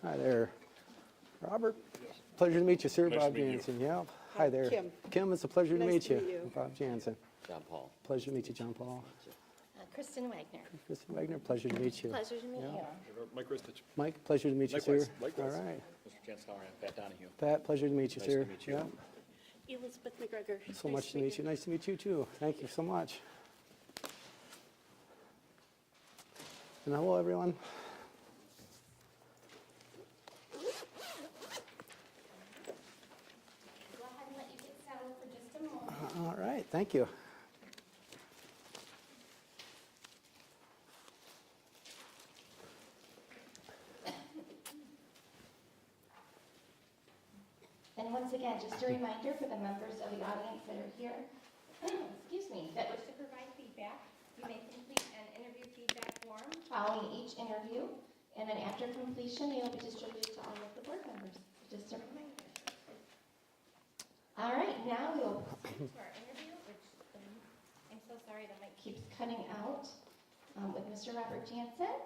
Hi there. Robert, pleasure to meet you, sir. Nice Bob to meet you. Jansen. Yeah. Hi there. Kim. Kim, it's a pleasure to Nice meet to you. meet you. Bob Jansen. John Paul. Pleasure to meet you, John Paul. Kristen Wagner. Kristen Wagner, pleasure to meet you. Pleasure to meet you. Mike Ristich. Mike, pleasure to meet you, Likewise, sir. likewise. All right. Mr. Chancellor, I'm Pat Donahue. Pat, pleasure to meet you, Nice sir. to meet you. Yeah. Elizabeth McGregor. So much to meet you. Nice to meet you, too. Thank you so much. And hello, everyone. Go ahead and let you get settled for just a moment. All right, thank you. And once again, just a reminder for the members of the audience that are here, excuse me, that wish to provide feedback, you may complete an interview feedback form following each interview, and then after completion, they will be distributed to all of the board members. Just a reminder. All right, now we will proceed to our interview, which I'm so sorry the mic keeps cutting out, with Mr. Robert Jansen.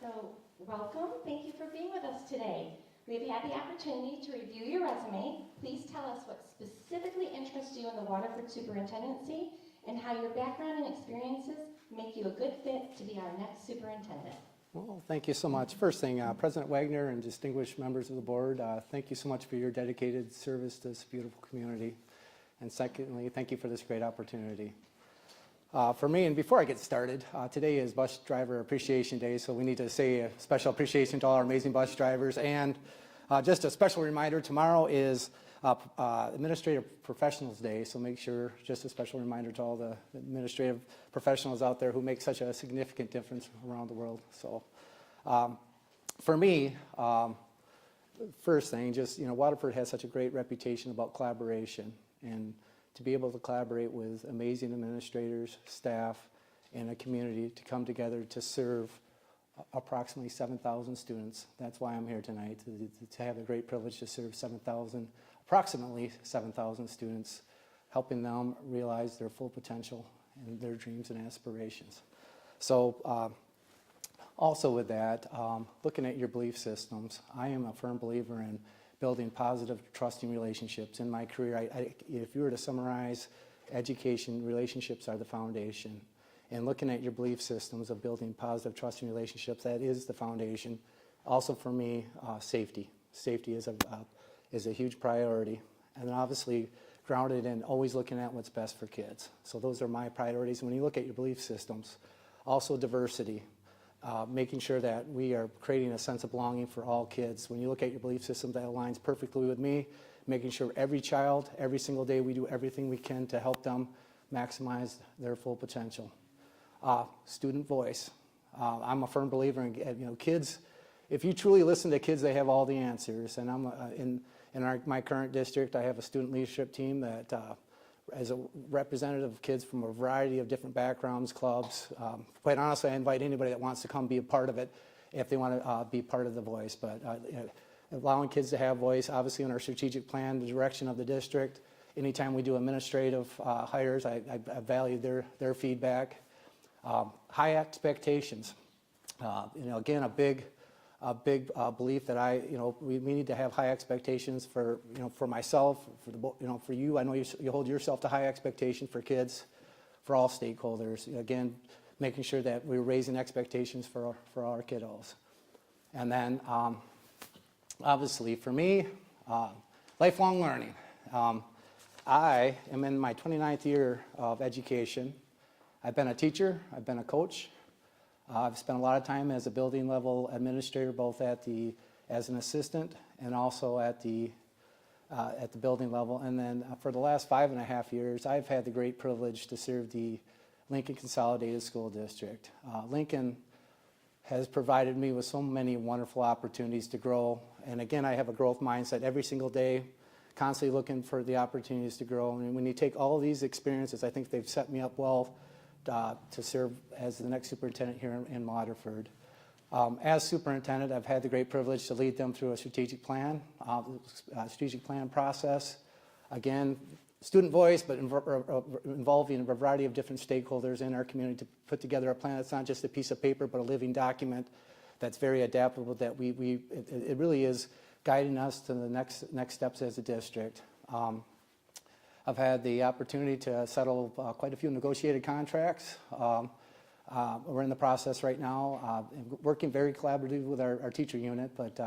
So welcome. Thank you for being with us today. We've had the opportunity to review your resume. Please tell us what specifically interests you in the Waterford Superintendency and how your background and experiences make you a good fit to be our next superintendent. Well, thank you so much. First thing, President Wagner and distinguished members of the board, thank you so much for your dedicated service to this beautiful community. And secondly, thank you for this great opportunity. For me, and before I get started, today is Bus Driver Appreciation Day, so we need to say a special appreciation to all our amazing bus drivers. And just a special reminder, tomorrow is Administrative Professionals Day, so make sure, just a special reminder to all the administrative professionals out there who make such a significant difference around the world. So for me, first thing, just, Waterford has such a great reputation about collaboration, and to be able to collaborate with amazing administrators, staff, and a community to come together to serve approximately 7,000 students. That's why I'm here tonight, to have the great privilege to serve approximately 7,000 students, helping them realize their full potential and their dreams and aspirations. So also with that, looking at your belief systems, I am a firm believer in building positive, trusting relationships. In my career, if you were to summarize education, relationships are the foundation. And looking at your belief systems of building positive, trusting relationships, that is the foundation. Also for me, safety. Safety is a huge priority. And then obviously grounded in always looking at what's best for kids. So those are my priorities. When you look at your belief systems, also diversity. Making sure that we are creating a sense of belonging for all kids. When you look at your belief system, that aligns perfectly with me, making sure every child, every single day, we do everything we can to help them maximize their full potential. Student voice. I'm a firm believer in, kids, if you truly listen to kids, they have all the answers. And I'm in my current district, I have a student leadership team that as a representative of kids from a variety of different backgrounds, clubs. Quite honestly, I invite anybody that wants to come be a part of it if they want to be part of the voice. But allowing kids to have voice, obviously in our strategic plan, the direction of the district. Anytime we do administrative hires, I value their feedback. High expectations. Again, a big belief that we need to have high expectations for myself, for you. I know you hold yourself to high expectations for kids, for all stakeholders. Again, making sure that we're raising expectations for our kiddos. And then, obviously, for me, lifelong learning. I am in my 29th year of education. I've been a teacher. I've been a coach. I've spent a lot of time as a building level administrator, both as an assistant and also at the building level. And then for the last 5.5 years, I've had the great privilege to serve the Lincoln Consolidated School District. Lincoln has provided me with so many wonderful opportunities to grow. And again, I have a growth mindset every single day, constantly looking for the opportunities to grow. And when you take all of these experiences, I think they've set me up well to serve as the next superintendent here in Waterford. As superintendent, I've had the great privilege to lead them through a strategic plan process. Again, student voice, but involving a variety of different stakeholders in our community to put together a plan that's not just a piece of paper, but a living document that's very adaptable, that it really is guiding us to the next steps as a district. I've had the opportunity to settle quite a few negotiated contracts. We're in the process right now, working very collaboratively with our teacher unit, but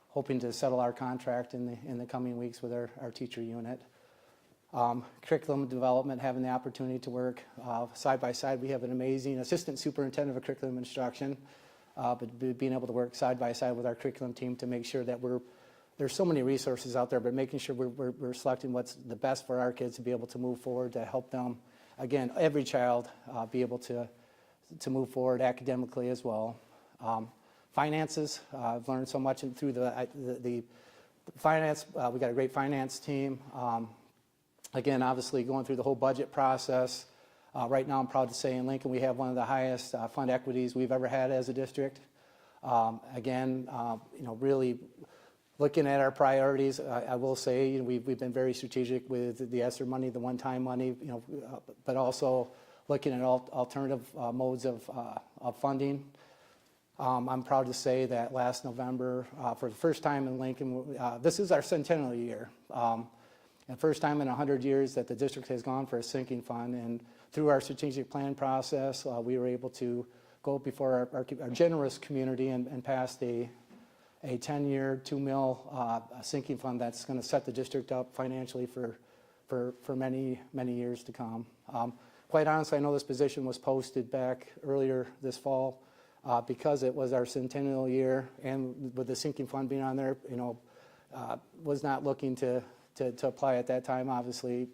hoping to settle our contract in the coming weeks with our teacher unit. Curriculum development, having the opportunity to work side by side. We have an amazing assistant superintendent of curriculum instruction, but being able to work side by side with our curriculum team to make sure that there's so many resources out there, but making sure we're selecting what's the best for our kids to be able to move forward, to help them, again, every child be able to move forward academically as well. Finances, I've learned so much through the finance. We got a great finance team. Again, obviously going through the whole budget process. Right now, I'm proud to say in Lincoln we have one of the highest fund equities we've ever had as a district. Again, really looking at our priorities, I will say we've been very strategic with the ESSER money, the one-time money, but also looking at alternative modes of funding. I'm proud to say that last November, for the first time in Lincoln, this is our centennial year. And first time in 100 years that the district has gone for a sinking fund. And through our strategic plan process, we were able to go before our generous community and pass a 10-year, $2 million sinking fund that's going to set the district up financially for many, many years to come. Quite honestly, I know this position was posted back earlier this fall because it was our centennial year, and with the sinking fund being on there, was not looking to apply at that time, obviously.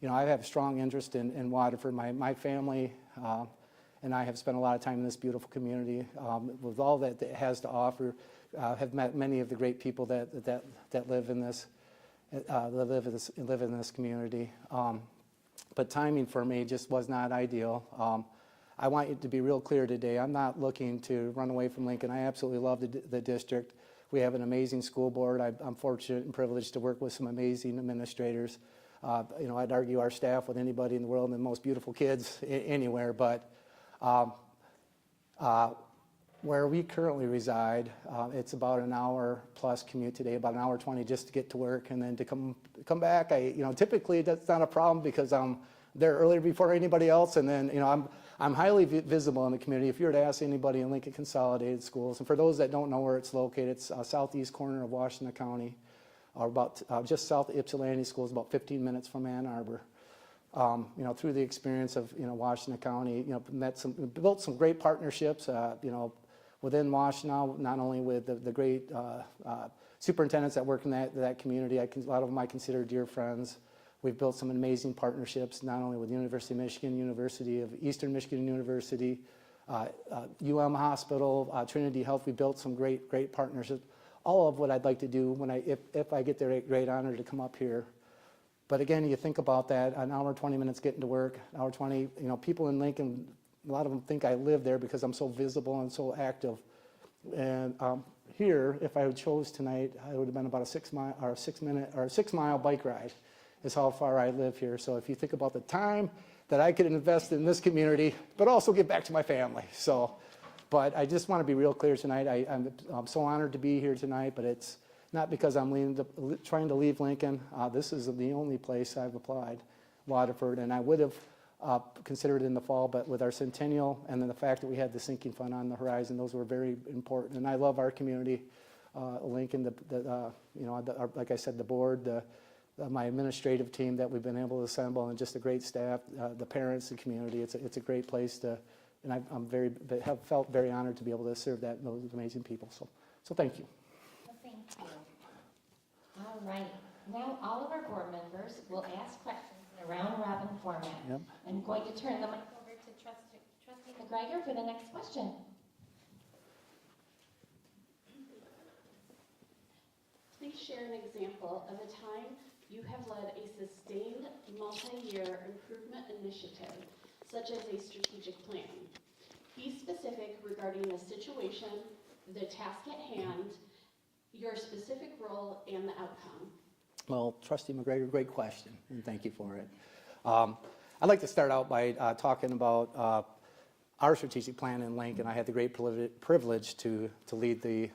I have a strong interest in Waterford. My family and I have spent a lot of time in this beautiful community with all that it has to offer. Have met many of the great people that live in this community. But timing for me just was not ideal. I want you to be real clear today. I'm not looking to run away from Lincoln. I absolutely love the district. We have an amazing school board. I'm fortunate and privileged to work with some amazing administrators. I'd argue our staff with anybody in the world and the most beautiful kids anywhere. But where we currently reside, it's about an hour plus commute today, about an hour 20 just to get to work, and then to come back. Typically that's not a problem because I'm there earlier before anybody else, and then I'm highly visible in the community. If you were to ask anybody in Lincoln Consolidated Schools, and for those that don't know where it's located, it's southeast corner of Washington County, or about just south of Ypsilanti Schools, about 15 minutes from Ann Arbor. Through the experience of Washington County, built some great partnerships. Within Washington, not only with the great superintendents that work in that community, a lot of them I consider dear friends. We've built some amazing partnerships, not only with the University of Michigan, University of Eastern Michigan University, Hospital, Trinity Health. We built some great partnerships. All of what I'd like to do if I get the great honor to come up here. But again, you think about that, an hour, 20 minutes getting to work, an hour 20, people in Lincoln, a lot of them think I live there because I'm so visible and so active. And here, if I chose tonight, it would have been about a 6 mile bike ride is how far I live here. So if you think about the time that I could invest in this community, but also give back to my family. But I just want to be real clear tonight. I'm so honored to be here tonight, but it's not because I'm trying to leave Lincoln. This is the only place I've applied, Waterford, and I would have considered it in the fall, but with our centennial and then the fact that we had the sinking fund on the horizon, those were very important. And I love our community, Lincoln, like I said, the board, my administrative team that we've been able to assemble, and just a great staff, the parents, the community. It's a great place to, and have felt very honored to be able to serve those amazing people. So thank you. Well, thank you. All right. Now all of our board members will ask questions in a round-robin format. Yep. I'm going to turn the mic over to Trustee McGregor for the next question. Please share an example of a time you have led a sustained multi-year improvement initiative, such as a strategic plan. Be specific regarding the situation, the task at hand, your specific role, and the outcome. Well, Trustee McGregor, great question, and thank you for it. I'd like to start out by talking about our strategic plan in Lincoln. I had the great privilege to lead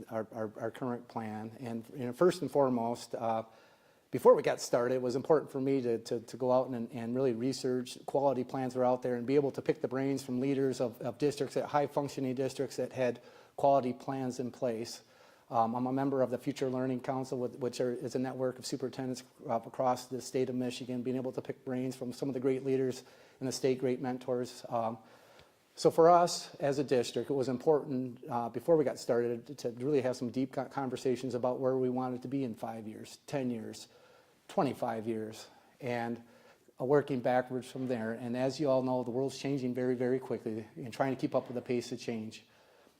our current plan. And first and foremost, before we got started, it was important for me to go out and really research quality plans that are out there and be able to pick the brains from leaders of districts, high functioning districts that had quality plans in place. I'm a member of the Future Learning Council, which is a network of superintendents across the state of Michigan, being able to pick brains from some of the great leaders in the state, great mentors. So for us as a district, it was important before we got started to really have some deep conversations about where we wanted to be in 5 years, 10 years, 25 years, and working backwards from there. And as you all know, the world's changing very, very quickly and trying to keep up with the pace of change.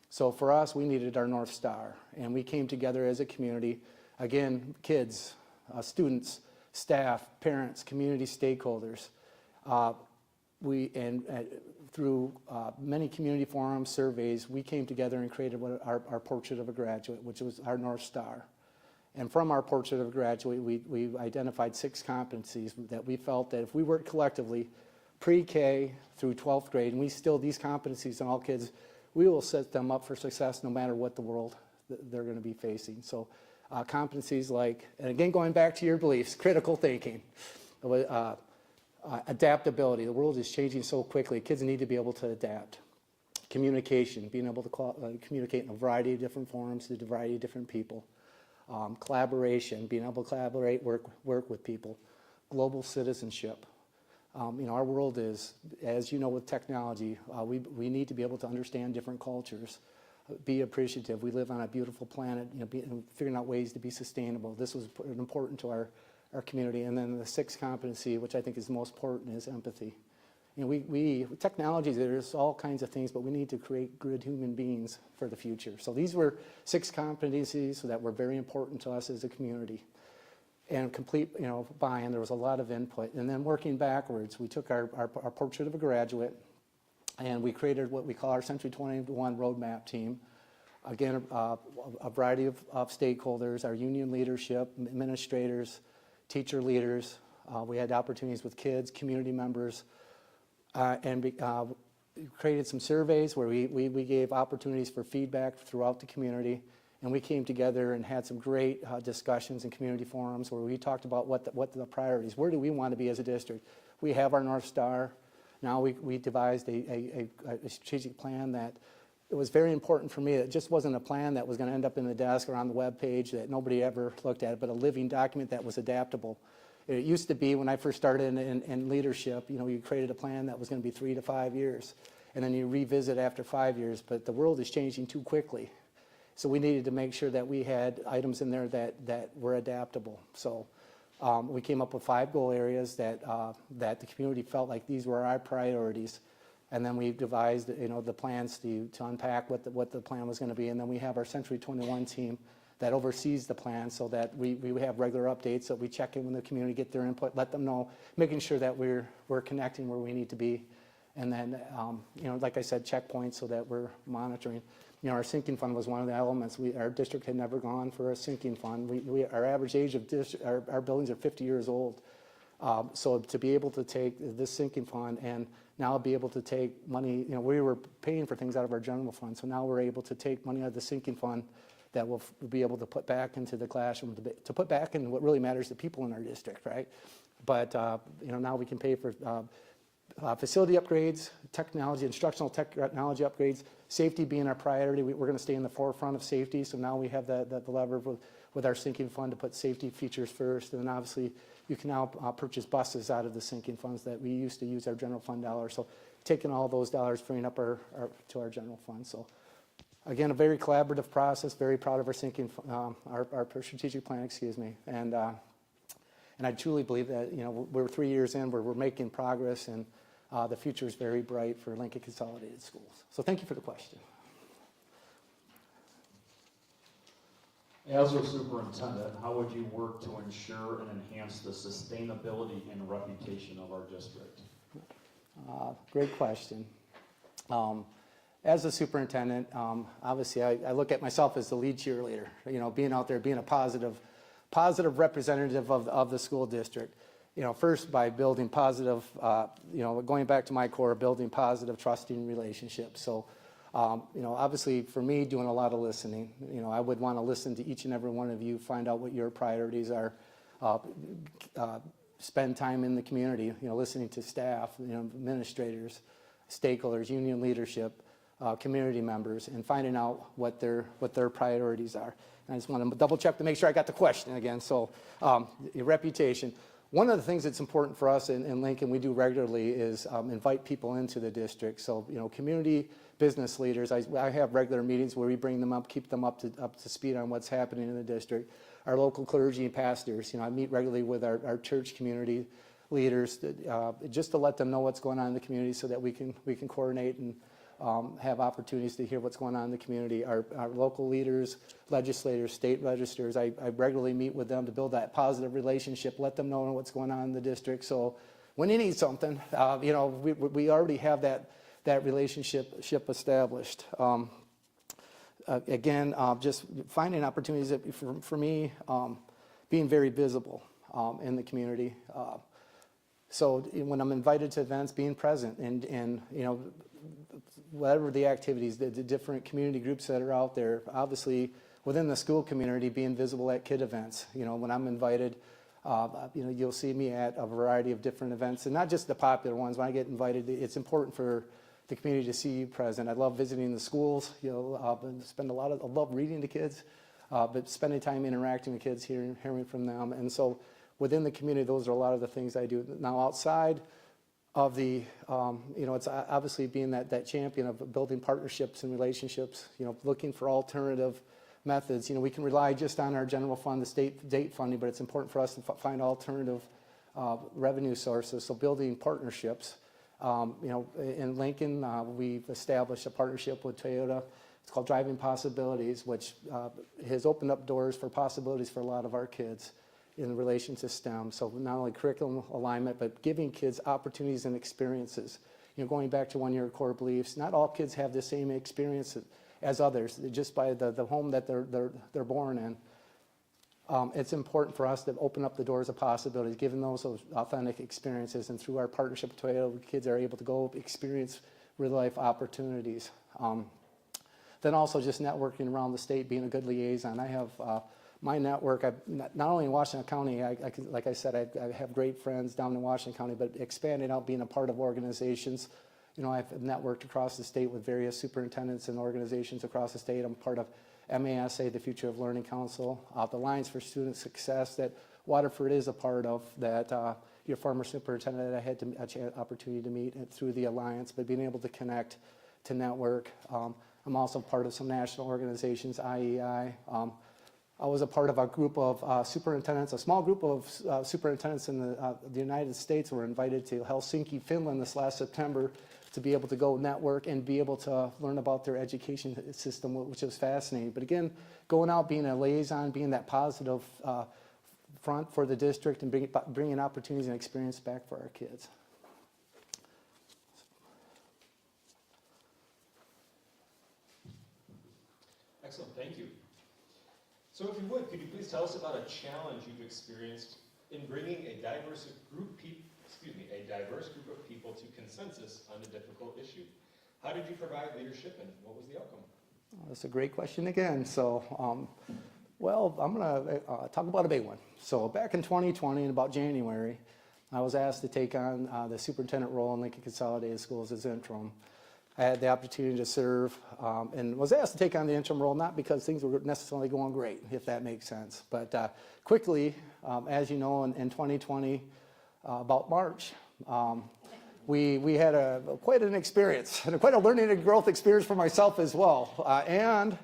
So for us, we needed our North Star, and we came together as a community, again, kids, students, staff, parents, community stakeholders. Through many community forums, surveys, we came together and created our Portrait of a Graduate, which was our North Star. And from our Portrait of a Graduate, we identified 6 competencies that we felt that if we worked collectively, pre-K through 12th grade, and these competencies in all kids, we will set them up for success no matter what the world they're going to be facing. So competencies like, and again, going back to your beliefs, critical thinking, adaptability. The world is changing so quickly. Kids need to be able to adapt. Communication, being able to communicate in a variety of different forms to a variety of different people. Collaboration, being able to collaborate, work with people. Global citizenship. Our world is, as you know, with technology, we need to be able to understand different cultures, be appreciative. We live on a beautiful planet, figuring out ways to be sustainable. This was important to our community. And then the 6th competency, which I think is the most important, is empathy. Technology, there's all kinds of things, but we need to create good human beings for the future. So these were 6 competencies that were very important to us as a community. And complete, buy-in, there was a lot of input. And then working backwards, we took our Portrait of a Graduate, and we created what we call our Century 21 Roadmap Team. Again, a variety of stakeholders, our union leadership, administrators, teacher leaders. We had opportunities with kids, community members, and created some surveys where we gave opportunities for feedback throughout the community. And we came together and had some great discussions in community forums where we talked about what the priorities, where do we want to be as a district. We have our North Star. Now we devised a strategic plan that it was very important for me. It just wasn't a plan that was going to end up in the desk or on the web page that nobody ever looked at, but a living document that was adaptable. It used to be when I first started in leadership, you created a plan that was going to be 3 to 5 years, and then you revisit after 5 years, but the world is changing too quickly. So we needed to make sure that we had items in there that were adaptable. So we came up with 5 goal areas that the community felt like these were our priorities. And then we devised, the plans to unpack what the plan was going to be. And then we have our Century 21 team that oversees the plan so that we have regular updates, so we check in with the community, get their input, let them know, making sure that we're connecting where we need to be. And then, like I said, checkpoints so that we're monitoring. Our sinking fund was one of the elements. Our district had never gone for a sinking fund. Our average age of our buildings are 50 years old. So to be able to take this sinking fund and now be able to take money, we were paying for things out of our general fund. So now we're able to take money out of the sinking fund that we'll be able to put back into the classroom, to put back in what really matters to people in our district, right? But, now we can pay for facility upgrades, instructional technology upgrades, safety being our priority. We're going to stay in the forefront of safety, so now we have the lever with our sinking fund to put safety features first, and then obviously you can now purchase buses out of the sinking funds that we used to use our general fund dollars. So taking all those dollars, freeing up to our general fund. So again, a very collaborative process, very proud of our sinking, our strategic plan, and I truly believe that we're 3 years in, we're making progress, and the future is very bright for Lincoln Consolidated Schools. So thank you for the question. As a superintendent, how would you work to ensure and enhance the sustainability and reputation of our district? Great question. As a superintendent, obviously I look at myself as the lead cheerleader, being out there, being a positive representative of the school district. first by building positive, going back to my core, building positive, trusting relationships. So, obviously for me, doing a lot of listening. I would want to listen to each and every one of you, find out what your priorities are, spend time in the community, listening to staff, administrators, stakeholders, union leadership, community members, and finding out what their priorities are. And I just want to double check to make sure I got the question again. So, your reputation. One of the things that's important for us in Lincoln, we do regularly, is invite people into the district. So, community business leaders, I have regular meetings where we bring them up, keep them up to speed on what's happening in the district. Our local clergy and pastors, I meet regularly with our church community leaders, just to let them know what's going on in the community so that we can coordinate and have opportunities to hear what's going on in the community. Our local leaders, legislators, state registers, I regularly meet with them to build that positive relationship, let them know what's going on in the district. So when you need something, we already have that relationship established. Again, just finding opportunities that, for me, being very visible in the community. So when I'm invited to events, being present and whatever the activities, the different community groups that are out there, obviously within the school community, being visible at kid events. When I'm invited, you'll see me at a variety of different events, and not just the popular ones. When I get invited, it's important for the community to see you present. I love visiting the schools. I love reading to kids, but spending time interacting with kids, hearing from them. And so within the community, those are a lot of the things I do. Now outside of the, it's obviously being that champion of building partnerships and relationships, looking for alternative methods. We can rely just on our general fund, the state funding, but it's important for us to find alternative revenue sources. So building partnerships. In Lincoln, we've established a partnership with Toyota. It's called Driving Possibilities, which has opened up doors for possibilities for a lot of our kids in relation to STEM. So not only curriculum alignment, but giving kids opportunities and experiences. Going back to one of your core beliefs, not all kids have the same experience as others, just by the home that they're born in. It's important for us to open up the doors of possibilities, giving those authentic experiences. And through our partnership with Toyota, kids are able to go experience real-life opportunities. Then also just networking around the state, being a good liaison. I have my network, not only in Washington County, like I said, I have great friends down in Washington County, but expanding out, being a part of organizations. I've networked across the state with various superintendents and organizations across the state. I'm part of MASA, the Future of Learning Council, the Alliance for Student Success that Waterford is a part of, that your former superintendent, I had an opportunity to meet through the Alliance, but being able to connect, to network. I'm also part of some national organizations, IEI. I was a part of a group of superintendents, a small group of superintendents in the United States were invited to Helsinki, Finland this last September to be able to go network and be able to learn about their education system, which was fascinating. But again, going out, being a liaison, being that positive front for the district and bringing opportunities and experience back for our kids. Excellent, thank you. So if you would, could you please tell us about a challenge you've experienced in bringing a diverse group of people to consensus on a difficult issue? How did you provide leadership and what was the outcome? That's a great question again. So, I'm going to talk about a big one. So back in 2020, in about January, I was asked to take on the superintendent role in Lincoln Consolidated Schools as interim. I had the opportunity to serve and was asked to take on the interim role, not because things were necessarily going great, if that makes sense. But quickly, as you know, in 2020, about March, we had quite an experience, and quite a learning and growth experience for myself as well. And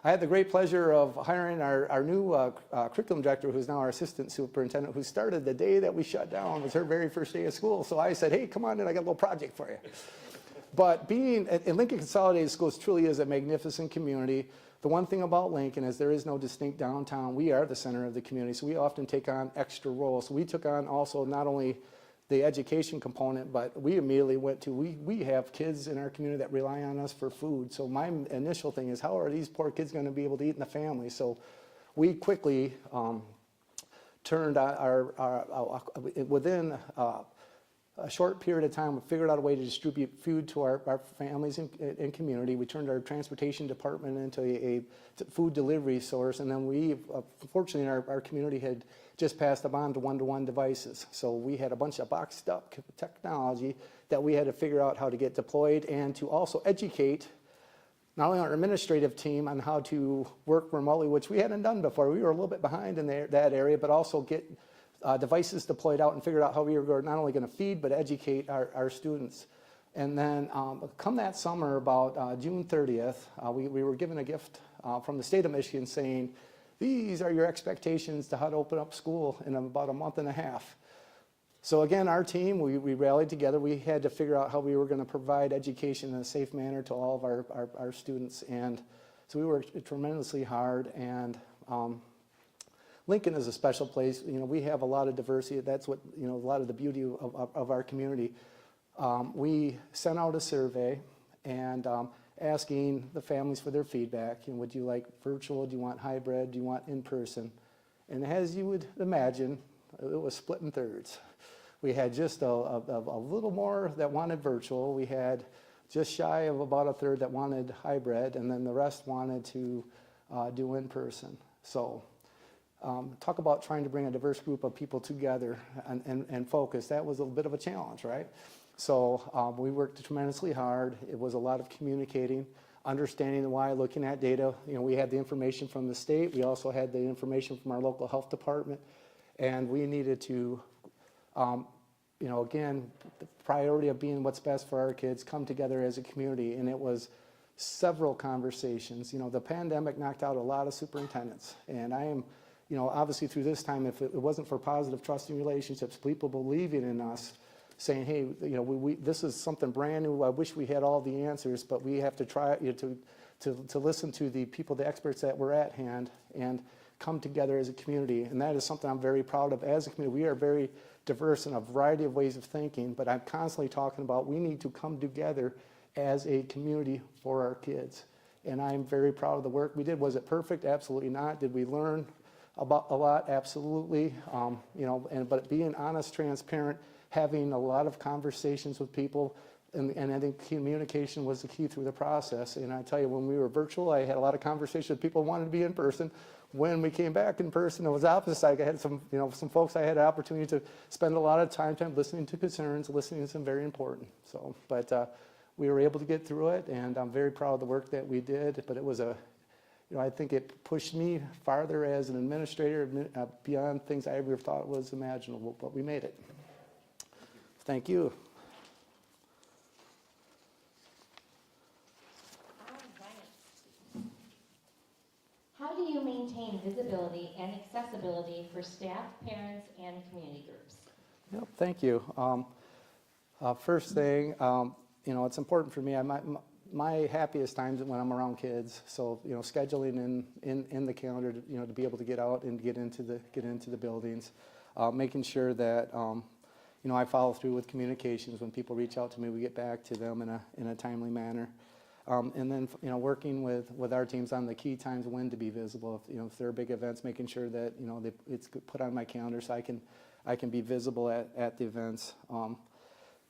I had the great pleasure of hiring our new curriculum director, who's now our assistant superintendent, who started the day that we shut down. It was her very first day of school. So I said, hey, come on in, I got a little project for you. But being in Lincoln Consolidated Schools truly is a magnificent community. The one thing about Lincoln is there is no distinct downtown. We are the center of the community, so we often take on extra roles. So we took on also not only the education component, but we immediately went to, we have kids in our community that rely on us for food. So my initial thing is, how are these poor kids going to be able to eat in the family? So we quickly turned within a short period of time, we figured out a way to distribute food to our families and community. We turned our transportation department into a food delivery source, and then we, fortunately, our community had just passed a bond to one-to-one devices. So we had a bunch of boxed up technology that we had to figure out how to get deployed and to also educate not only our administrative team on how to work remotely, which we hadn't done before. We were a little bit behind in that area, but also get devices deployed out and figured out how we were not only going to feed but educate our students. And then come that summer, about June 30th, we were given a gift from the state of Michigan saying, these are your expectations to how to open up school in about a month and a half. So again, our team, we rallied together. We had to figure out how we were going to provide education in a safe manner to all of our students. And so we worked tremendously hard. And Lincoln is a special place. You know, we have a lot of diversity. That's what, you know, a lot of the beauty of our community. We sent out a survey and asking the families for their feedback. You know, would you like virtual? Do you want hybrid? Do you want in person? And as you would imagine, it was split in thirds. We had just a little more that wanted virtual. We had just shy of about a third that wanted hybrid, and then the rest wanted to do in person. So talk about trying to bring a diverse group of people together and focus. That was a bit of a challenge, right? So we worked tremendously hard. It was a lot of communicating, understanding the why, looking at data. You know, we had the information from the state. We also had the information from our local health department. And we needed to, you know, again, the priority of being what's best for our kids, come together as a community. And it was several conversations. You know, the pandemic knocked out a lot of superintendents. And I am, you know, obviously through this time, if it wasn't for positive, trusting relationships, people believing in us, saying, hey, you know, this is something brand new. I wish we had all the answers, but we have to try, you know, to listen to the people, the experts that were at hand, and come together as a community. And that is something I'm very proud of as a community. We are very diverse in a variety of ways of thinking, but I'm constantly talking about we need to come together as a community for our kids. And I'm very proud of the work we did. Was it perfect? Absolutely not. Did we learn about a lot? Absolutely. You know, but being honest, transparent, having a lot of conversations with people, and I think communication was the key through the process. And I tell you, when we were virtual, I had a lot of conversations with people who wanted to be in person. When we came back in person, it was opposite. I had some folks I had an opportunity to spend a lot of time listening to concerns, listening to some very important. So, but we were able to get through it, and I'm very proud of the work that we did. But it was you know, I think it pushed me farther as an administrator beyond things I ever thought was imaginable. But we made it. Thank you. All right. How do you maintain visibility and accessibility for staff, parents, and community groups? Yep, thank you. First thing, you know, it's important for me. My happiest times are when I'm around kids. So, you know, scheduling in the calendar, you know, to be able to get out and get into the buildings, making sure that you know, I follow through with communications. When people reach out to me, we get back to them in a timely manner. And then, you know, working with our teams on the key times when to be visible. If, you know, if there are big events, making sure that, you know, it's put on my calendar so I can be visible at the events.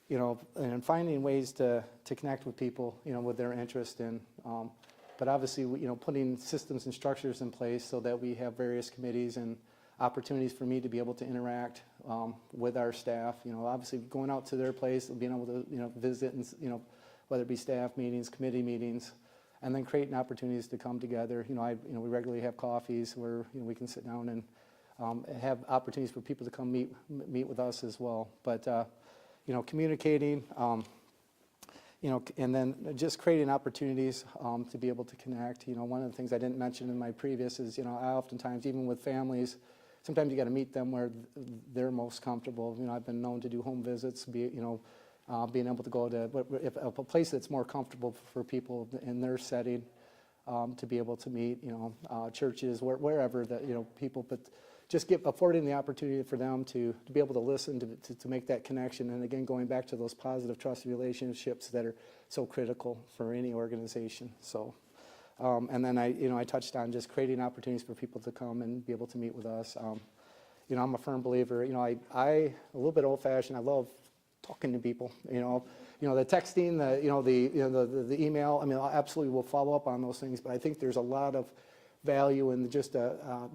You know, and finding ways to connect with people, you know, with their interest in. But obviously, you know, putting systems and structures in place so that we have various committees and opportunities for me to be able to interact with our staff. You know, obviously going out to their place, being able to, you know, visit and, you know, whether it be staff meetings, committee meetings, and then creating opportunities to come together. You know, we regularly have coffees where, you know, we can sit down and have opportunities for people to come meet with us as well. But you know, communicating, you know, and then just creating opportunities to be able to connect. You know, one of the things I didn't mention in my previous is, you know, I oftentimes, even with families, sometimes you got to meet them where they're most comfortable. You know, I've been known to do home visits, you know, being able to go to a place that's more comfortable for people in their setting, to be able to meet, you know, churches, wherever that, you know, people, but just affording the opportunity for them to be able to listen, to make that connection. And again, going back to those positive, trusted relationships that are so critical for any organization. So, and then I touched on just creating opportunities for people to come and be able to meet with us. I'm a firm believer, I a little bit old-fashioned, I love talking to people, the texting, the email, I mean, I absolutely will follow up on those things, but I think there's a lot of value in just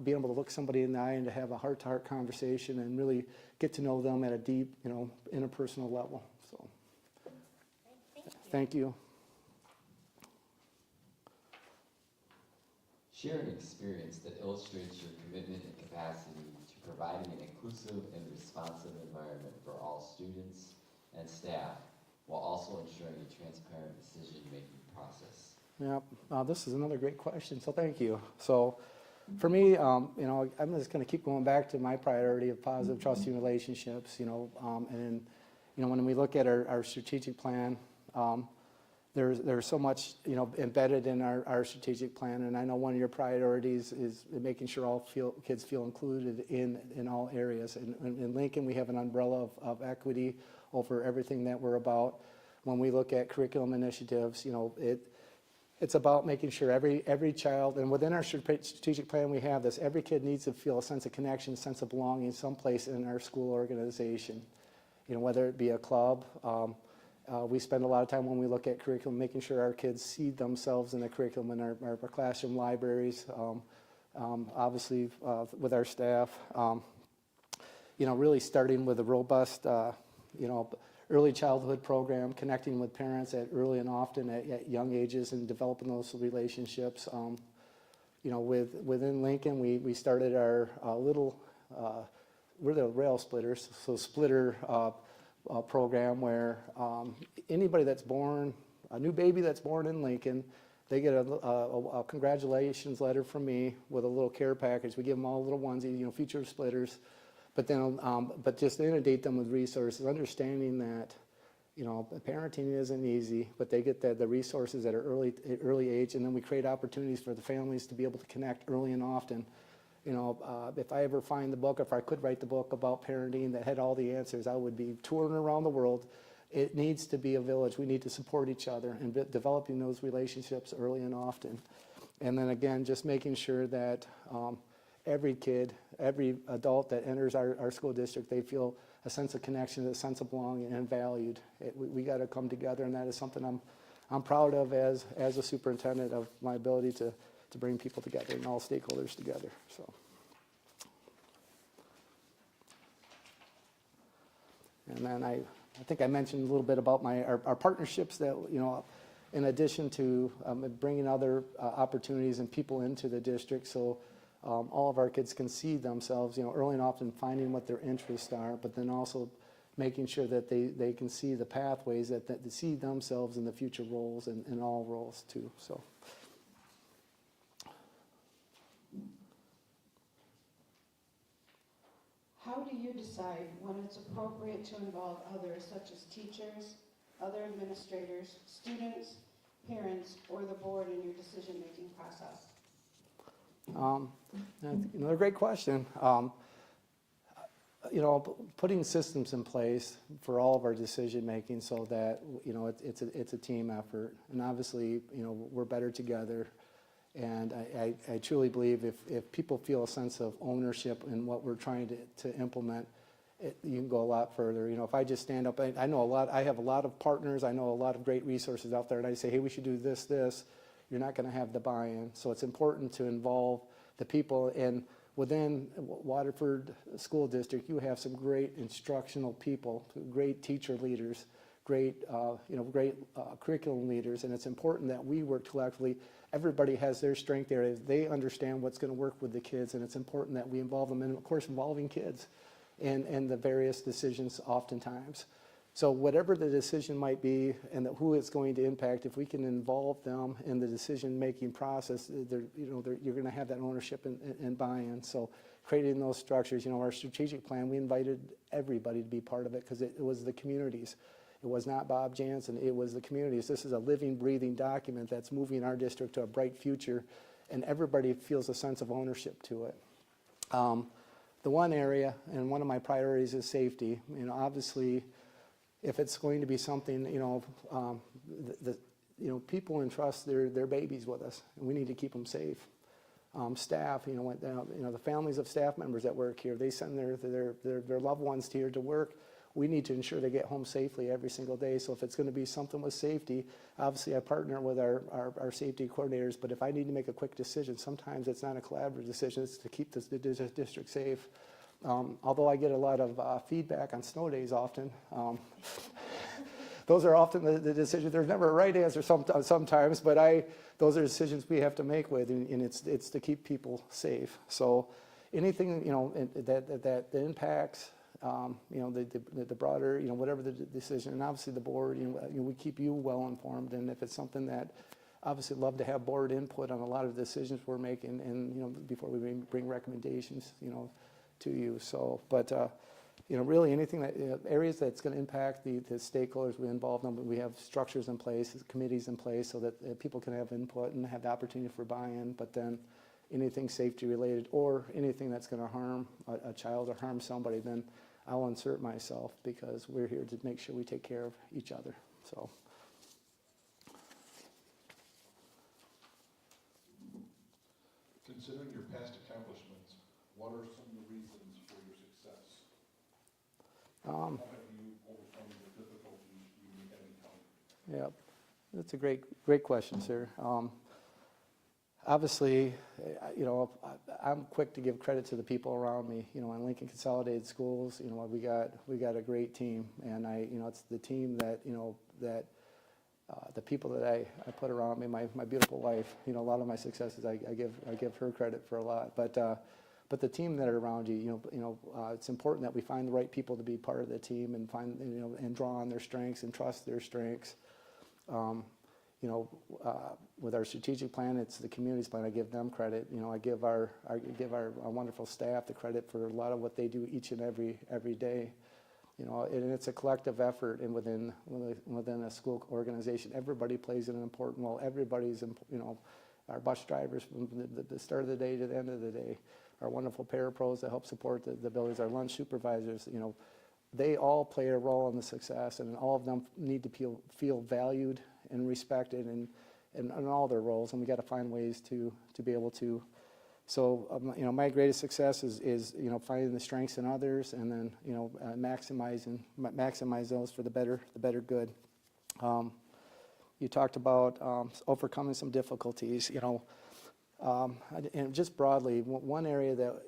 being able to look somebody in the eye and to have a heart-to-heart conversation and really get to know them at a deep, interpersonal level. So, thank you. Share an experience that illustrates your commitment and capacity to providing an inclusive and responsive environment for all students and staff, while also ensuring a transparent decision-making process. Yeah, this is another great question, so thank you. So for me, I'm just going to keep going back to my priority of positive, trusting relationships, and when we look at our strategic plan, there's so much, embedded in our strategic plan, and I know one of your priorities is making sure all kids feel included in all areas. And in Lincoln, we have an umbrella of equity over everything that we're about. When we look at curriculum initiatives, it's about making sure every child, and within our strategic plan we have this, every kid needs to feel a sense of connection, a sense of belonging someplace in our school organization. Whether it be a club, we spend a lot of time when we look at curriculum, making sure our kids see themselves in the curriculum in our classroom libraries, obviously with our staff. Really starting with a robust, early childhood program, connecting with parents at early and often at young ages and developing those relationships. Within Lincoln, we started our we're the rail splitters, so splitter program where anybody that's born, a new baby that's born in Lincoln, they get a congratulations letter from me with a little care package. We give them all a little onesie, future splitters. But just inundate them with resources, understanding that, parenting isn't easy, but they get the resources at an early age, and then we create opportunities for the families to be able to connect early and often. If I ever find the book, if I could write the book about parenting that had all the answers, I would be touring around the world. It needs to be a village. We need to support each other and developing those relationships early and often. And then again, just making sure that every kid, every adult that enters our school district, they feel a sense of connection, a sense of belonging and valued. We got to come together, and that is something I'm proud of as a superintendent, of my ability to bring people together and all stakeholders together. So, and then I think I mentioned a little bit about our partnerships that, in addition to bringing other opportunities and people into the district, so all of our kids can see themselves, early and often finding what their interests are, but then also making sure that they can see the pathways, that they see themselves in the future roles and in all roles too. So. How do you decide when it's appropriate to involve others, such as teachers, other administrators, students, parents, or the board in your decision-making process? Another great question. Putting systems in place for all of our decision-making so that, it's a team effort. And obviously, we're better together. And I truly believe if people feel a sense of ownership in what we're trying to implement, you can go a lot further. If I just stand up, I know I have a lot of partners, I know a lot of great resources out there, and I say, hey, we should do this, you're not going to have the buy-in. So it's important to involve the people. And within Waterford School District, you have some great instructional people, great teacher leaders, great curriculum leaders, and it's important that we work collectively. Everybody has their strength areas. They understand what's going to work with the kids, and it's important that we involve them, and of course involving kids in the various decisions oftentimes. So whatever the decision might be and who it's going to impact, if we can involve them in the decision-making process, you're going to have that ownership and buy-in. So creating those structures, our strategic plan, we invited everybody to be part of it because it was the communities. It was not Bob Jansen, it was the communities. This is a living, breathing document that's moving our district to a bright future, and everybody feels a sense of ownership to it. The one area, and one of my priorities, is safety. Obviously, if it's going to be something, people entrust their babies with us, and we need to keep them safe. staff, the families of staff members that work here, they send their loved ones here to work. We need to ensure they get home safely every single day. So if it's going to be something with safety, obviously I partner with our safety coordinators, but if I need to make a quick decision, sometimes it's not a collaborative decision, it's to keep the district safe. Although I get a lot of feedback on snow days often, those are often the decisions. There's never a right answer sometimes, but those are decisions we have to make with, and it's to keep people safe. So anything that impacts the broader, whatever the decision, and obviously the board, we keep you well informed, and if it's something that obviously love to have board input on a lot of the decisions we're making, and before we bring recommendations, to you. So, but really anything that areas that's going to impact the stakeholders we involve them. We have structures in place, committees in place, so that people can have input and have the opportunity for buy-in. But then anything safety related or anything that's going to harm a child or harm somebody, then I'll insert myself, because we're here to make sure we take care of each other. So. Considering your past accomplishments, what are some of the reasons for your success? How have you overcome the difficulties you may have encountered? Yeah, that's a great question, sir. Obviously, I'm quick to give credit to the people around me. In Lincoln Consolidated Schools, we got a great team, and it's the team that the people that I put around me, my beautiful wife. A lot of my successes I give her credit for a lot, but the team that are around you, it's important that we find the right people to be part of the team and find and draw on their strengths and trust their strengths. With our strategic plan, it's the community's plan. I give them credit. I give our wonderful staff the credit for a lot of what they do each and every day. And it's a collective effort, and within a school organization, everybody plays an important role. Everybody's, our bus drivers from the start of the day to the end of the day, our wonderful parapros that help support the buildings, our lunch supervisors, they all play a role in the success, and all of them need to feel valued and respected in all their roles, and we got to find ways to be able to. So my greatest success is finding the strengths in others, and then maximize those for the better good. You talked about overcoming some difficulties, and just broadly, one area that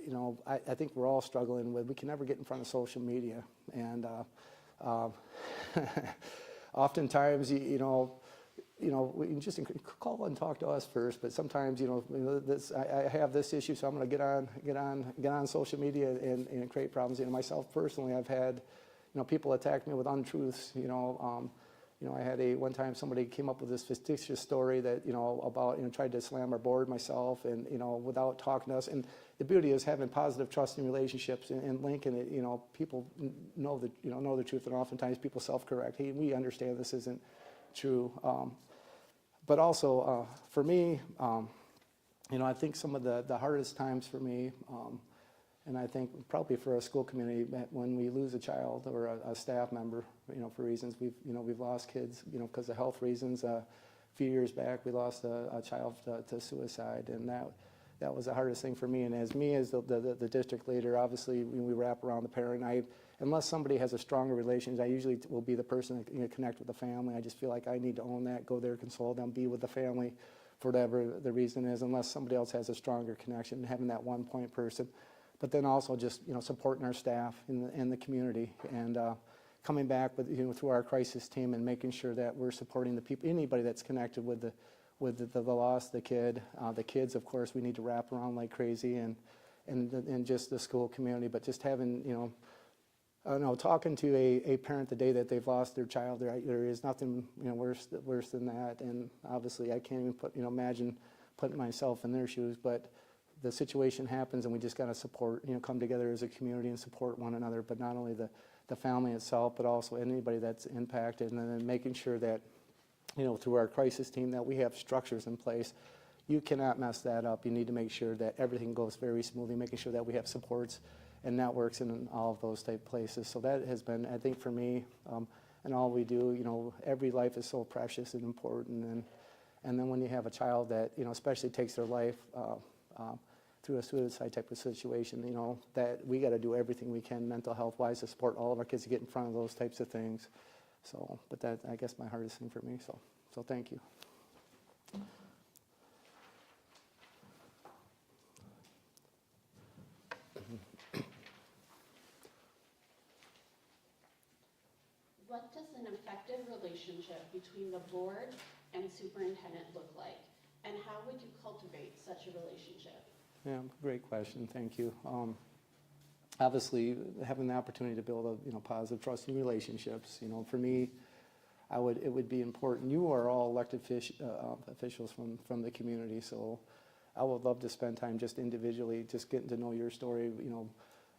I think we're all struggling with. We can never get in front of social media, and oftentimes we can just call and talk to us first. But sometimes I have this issue, so I'm going to get on social media and create problems. Myself personally, I've had people attack me with untruths. I had one time somebody came up with this fictitious story that about tried to slam our board, myself, and without talking to us. And the beauty is having positive, trusting relationships in Lincoln. People know the truth, and oftentimes people self-correct. Hey, we understand this isn't true. But also for me, I think some of the hardest times for me, and I think probably for a school community, when we lose a child or a staff member, for reasons we've lost kids, because of health reasons. A few years back, we lost a child to suicide, and that was the hardest thing for me. And as the district leader, obviously we wrap around the parent. Unless somebody has a stronger relationship, I usually will be the person that connect with the family. I just feel like I need to own that, go there, console them, be with the family for whatever the reason is, unless somebody else has a stronger connection, having that one point person. But then also just supporting our staff in the community, and coming back with through our crisis team and making sure that we're supporting the people, anybody that's connected with the loss, the kids. Of course, we need to wrap around like crazy, and just the school community. But just having talking to a parent the day that they've lost their child, there is nothing worse than that. And obviously, I can't even imagine putting myself in their shoes, but the situation happens, and we just got to support, come together as a community and support one another. But not only the family itself, but also anybody that's impacted, and then making sure that, through our crisis team, that we have structures in place. You cannot mess that up. You need to make sure that everything goes very smoothly, making sure that we have supports and networks in all of those type places. So that has been, I think, for me, and all we do. Every life is so precious and important, and then when you have a child that especially takes their life. through a suicide type of situation, you know, that we got to do everything we can mental health wise to support all of our kids to get in front of those types of things. So, but that, I guess, my hardest thing for me. So thank you. What does an effective relationship between the board and superintendent look like? And how would you cultivate such a relationship? Yeah, great question. Thank you. Obviously, having the opportunity to build a positive, trusting relationships. You know, for me, it would be important. You are all elected officials from the community, so I would love to spend time just individually, just getting to know your story.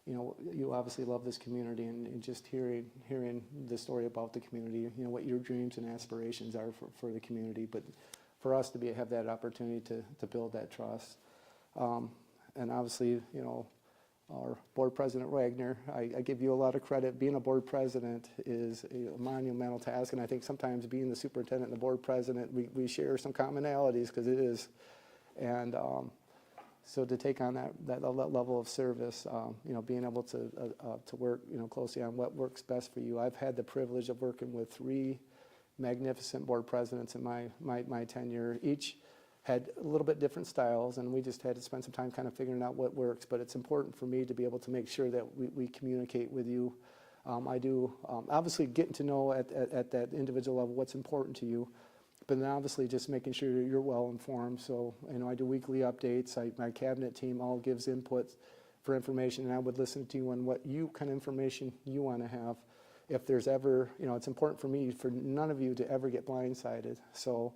You obviously love this community, and just hearing the story about the community. You know what your dreams and aspirations are for the community, but for us to have that opportunity to build that trust. And obviously, you know, our board president Wagner, I give you a lot of credit. Being a board president is a monumental task, and I think sometimes being the superintendent and the board president, we share some commonalities, because it is. And so to take on that level of service, you know, being able to work, you know, closely on what works best for you. I've had the privilege of working with 3 magnificent board presidents in my tenure. Each had a little bit different styles, and we just had to spend some time kind of figuring out what works. But it's important for me to be able to make sure that we communicate with you. I do obviously getting to know at that individual level what's important to you, but then obviously just making sure you're well informed. So, you know, I do weekly updates. My cabinet team all gives input for information, and I would listen to you on what kind of information you want to have. If there's ever, you know, it's important for me for none of you to ever get blindsided. So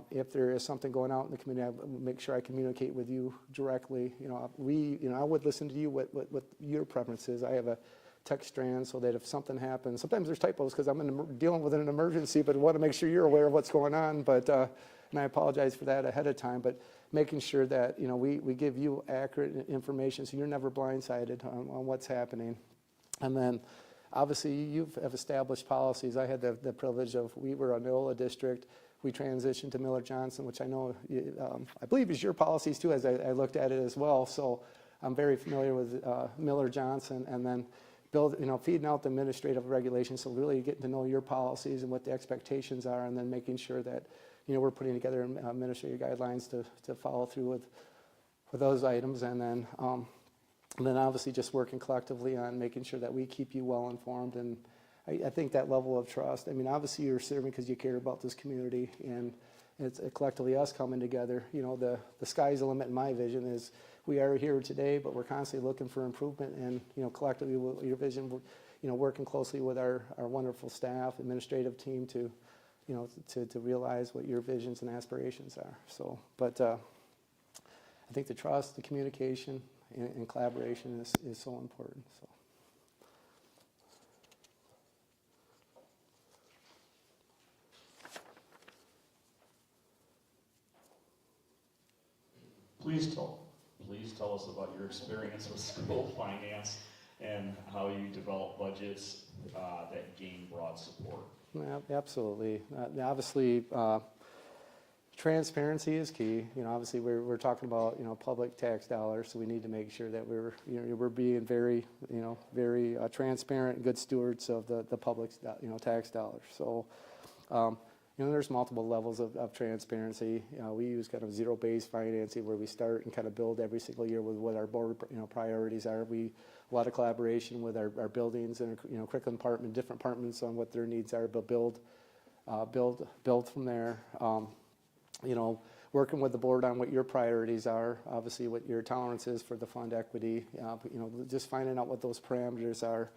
if there is something going out in the community, I make sure I communicate with you directly. You know, I would listen to you what your preference is. I have a text strand so that if something happens, sometimes there's typos because I'm dealing with an emergency, but I want to make sure you're aware of what's going on. But and I apologize for that ahead of time. But making sure that, you know, we give you accurate information so you're never blindsided on what's happening. And then obviously you have established policies. I had the privilege of, we were a NOLA district. We transitioned to Miller-Jansen, which I know, I believe is your policies too, as I looked at it as well. So I'm very familiar with Miller-Jansen, and then feeding out the administrative regulations. So really getting to know your policies and what the expectations are, and then making sure that, you know, we're putting together administrative guidelines to follow through with those items. And then obviously just working collectively on making sure that we keep you well informed. And I think that level of trust, I mean, obviously you're serving because you care about this community, and it's collectively us coming together. You know, the sky's the limit in my vision. Is we are here today, but we're constantly looking for improvement, and, you know, collectively with your vision, you know, working closely with our wonderful staff, administrative team to, you know, to realize what your visions and aspirations are. So, but I think the trust, the communication, and collaboration is so important. So. Please tell us about your experience with school finance and how you develop budgets that gain broad support. Yeah, absolutely. Obviously, transparency is key. You know, obviously we're talking about, you know, public tax dollars, so we need to make sure that we're being very, you know, very transparent and good stewards of the public's, you know, tax dollars. So. You know, there's multiple levels of transparency. We use kind of zero-based financing, where we start and kind of build every single year with what our board, you know, priorities are. A lot of collaboration with our buildings and, you know, curriculum department, different departments on what their needs are, but build from there. You know, working with the board on what your priorities are, obviously what your tolerance is for the fund equity. You know, just finding out what those parameters are.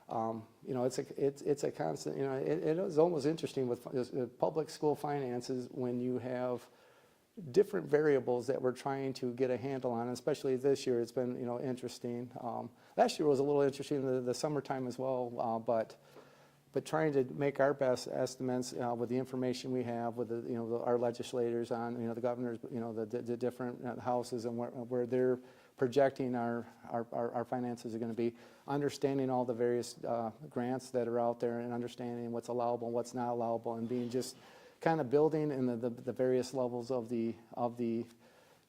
You know, it's a constant, you know, it is almost interesting with public school finances when you have different variables that we're trying to get a handle on, especially this year. It's been, you know, interesting. Last year was a little interesting, the summertime as well, but trying to make our best estimates with the information we have, with the, you know, our legislators on, you know, the governors, you know, the different houses and where they're projecting our finances are going to be, understanding all the various grants that are out there, and understanding what's allowable and what's not allowable, and being just kind of building in the various levels of the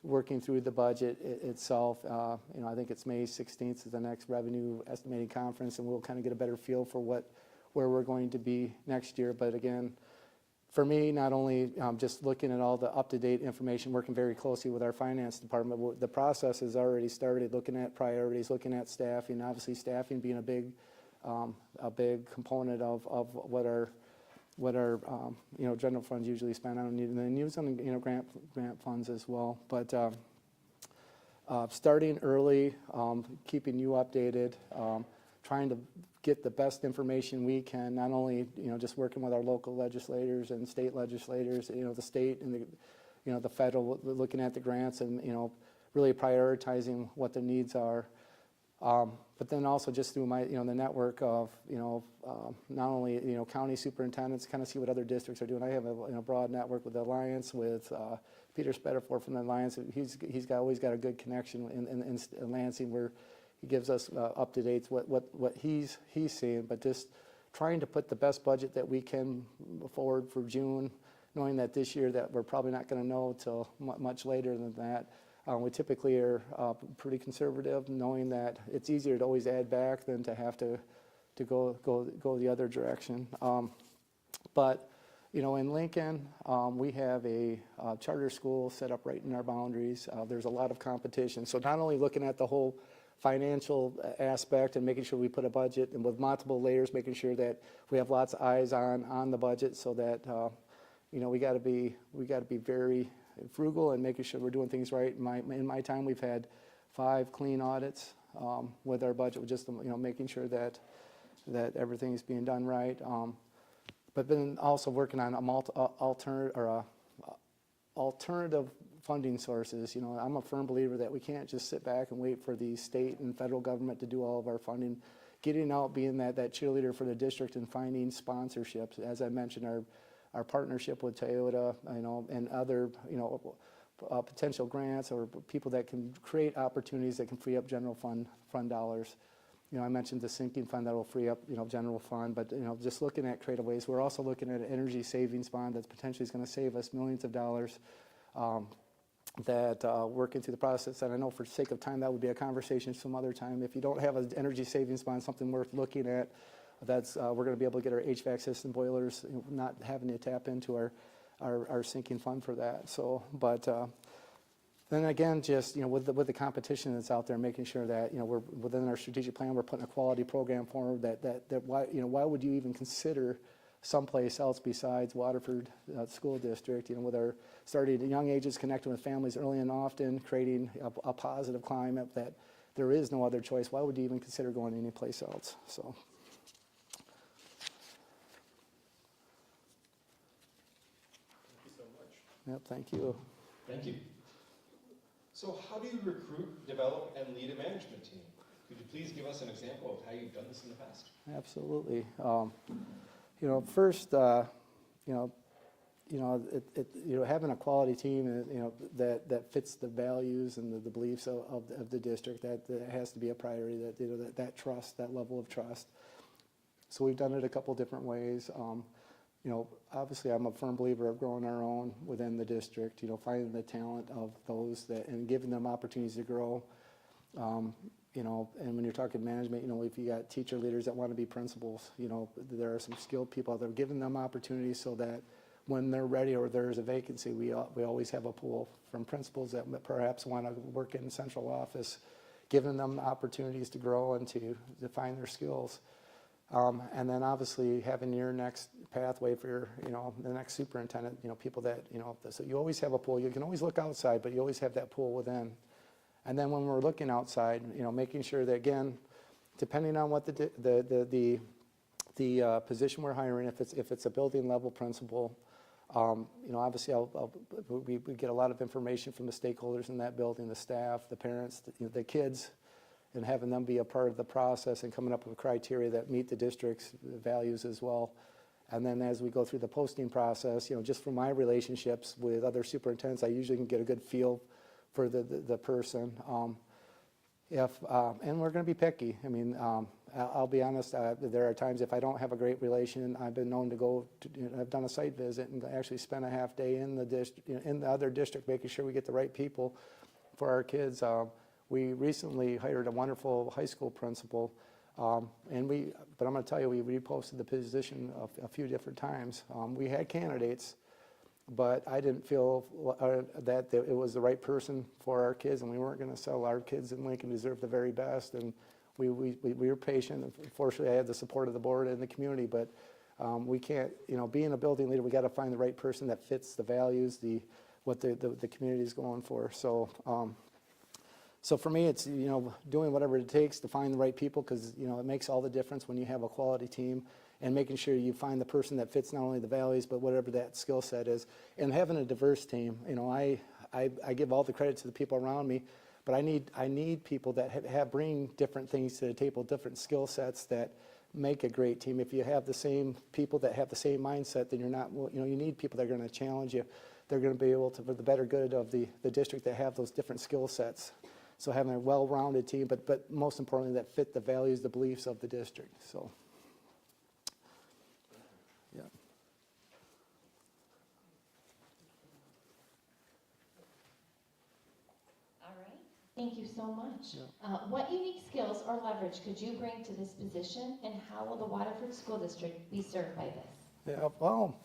working through the budget itself. You know, I think it's May 16th is the next revenue estimating conference, and we'll kind of get a better feel for where we're going to be next year. But again, for me, not only just looking at all the up-to-date information, working very closely with our finance department, the process has already started, looking at priorities, looking at staffing, obviously staffing being a big component of what our you know, general funds usually spend on, and then using, you know, grant funds as well. But starting early, keeping you updated, trying to get the best information we can, not only, you know, just working with our local legislators and state legislators, you know, the state and the, you know, the federal, looking at the grants and, you know, really prioritizing what the needs are. But then also just through my, you know, the network of, you know, not only, you know, county superintendents, kind of see what other districts are doing. I have a, you know, broad network with the Alliance, with Peter Spetterford from the Alliance. He's always got a good connection in Lansing, where he gives us up-to-dates what he's seeing. But just trying to put the best budget that we can forward for June, knowing that this year that we're probably not going to know till much later than that. We typically are pretty conservative, knowing that it's easier to always add back than to have to go the other direction. But you know, in Lincoln, we have a charter school set up right in our boundaries. There's a lot of competition, so not only looking at the whole financial aspect and making sure we put a budget and with multiple layers, making sure that we have lots of eyes on the budget, so that you know, we got to be very frugal and making sure we're doing things right. In my time, we've had 5 clean audits with our budget, just, you know, making sure that everything's being done right. But then also working on alternative funding sources. You know, I'm a firm believer that we can't just sit back and wait for the state and federal government to do all of our funding. Getting out, being that cheerleader for the district, and finding sponsorships. As I mentioned, our partnership with Toyota, you know, and other, you know, potential grants or people that can create opportunities that can free up general fund dollars. You know, I mentioned the sinking fund that will free up, you know, general fund, but, you know, just looking at creative ways. We're also looking at an energy savings bond that potentially is going to save us millions of dollars. Working through the process, and I know for the sake of time that would be a conversation some other time. If you don't have an energy savings bond, something worth looking at, that's we're going to be able to get our HVAC system boilers, you know, not having to tap into our sinking fund for that. So, but then again, just, you know, with the competition that's out there, making sure that, you know, we're within our strategic plan, we're putting a quality program forward. That why, you know, why would you even consider someplace else besides Waterford School District? You know, with our starting at young ages, connecting with families early and often, creating a positive climate that there is no other choice. Why would you even consider going anyplace else? So. Thank you so much. Yep, thank you. Thank you. So how do you recruit, develop, and lead a management team? Could you please give us an example of how you've done this in the past? Absolutely. You know, first, you know, having a quality team, you know, that fits the values and the beliefs of the district, that has to be a priority. That, you know, that trust, that level of trust. So we've done it a couple different ways. You know, obviously, I'm a firm believer of growing our own within the district. You know, finding the talent of those and giving them opportunities to grow. You know, and when you're talking management, you know, if you got teacher leaders that want to be principals, you know, there are some skilled people out there, giving them opportunities so that when they're ready or there's a vacancy, we always have a pool from principals that perhaps want to work in central office, giving them opportunities to grow and to define their skills. And then obviously having your next pathway for your, you know, the next superintendent, you know, people that, you know, so you always have a pool. You can always look outside, but you always have that pool within. And then when we're looking outside, you know, making sure that, again, depending on what the position we're hiring, if it's a building level principal, you know, obviously we get a lot of information from the stakeholders in that building, the staff, the parents, the kids, and having them be a part of the process and coming up with criteria that meet the district's values as well. And then as we go through the posting process, you know, just from my relationships with other superintendents, I usually can get a good feel for the person. And we're going to be picky. I mean, I'll be honest, there are times if I don't have a great relation, I've been known to go, I've done a site visit and actually spent a half day in the other district, making sure we get the right people for our kids. We recently hired a wonderful high school principal, but I'm going to tell you, we reposted the position a few different times. We had candidates, but I didn't feel that it was the right person for our kids, and we weren't going to sell our kids in Lincoln deserve the very best. And we were patient. Fortunately, I had the support of the board and the community, but we can't, being a building leader, we got to find the right person that fits the values, what the community is going for. So, so for me, it's doing whatever it takes to find the right people, because it makes all the difference when you have a quality team. And making sure you find the person that fits not only the values, but whatever that skill set is. And having a diverse team, I give all the credit to the people around me, but I need people that bring different things to the table, different skill sets that make a great team. If you have the same people that have the same mindset, then you're not, you need people that are going to challenge you. They're going to be able to, for the better good of the district, that have those different skill sets. So having a well-rounded team, but most importantly, that fit the values, the beliefs of the district. So. Yeah. All right, thank you so much. What unique skills or leverage could you bring to this position, and how will the Waterford School District be served by this? Yeah, well,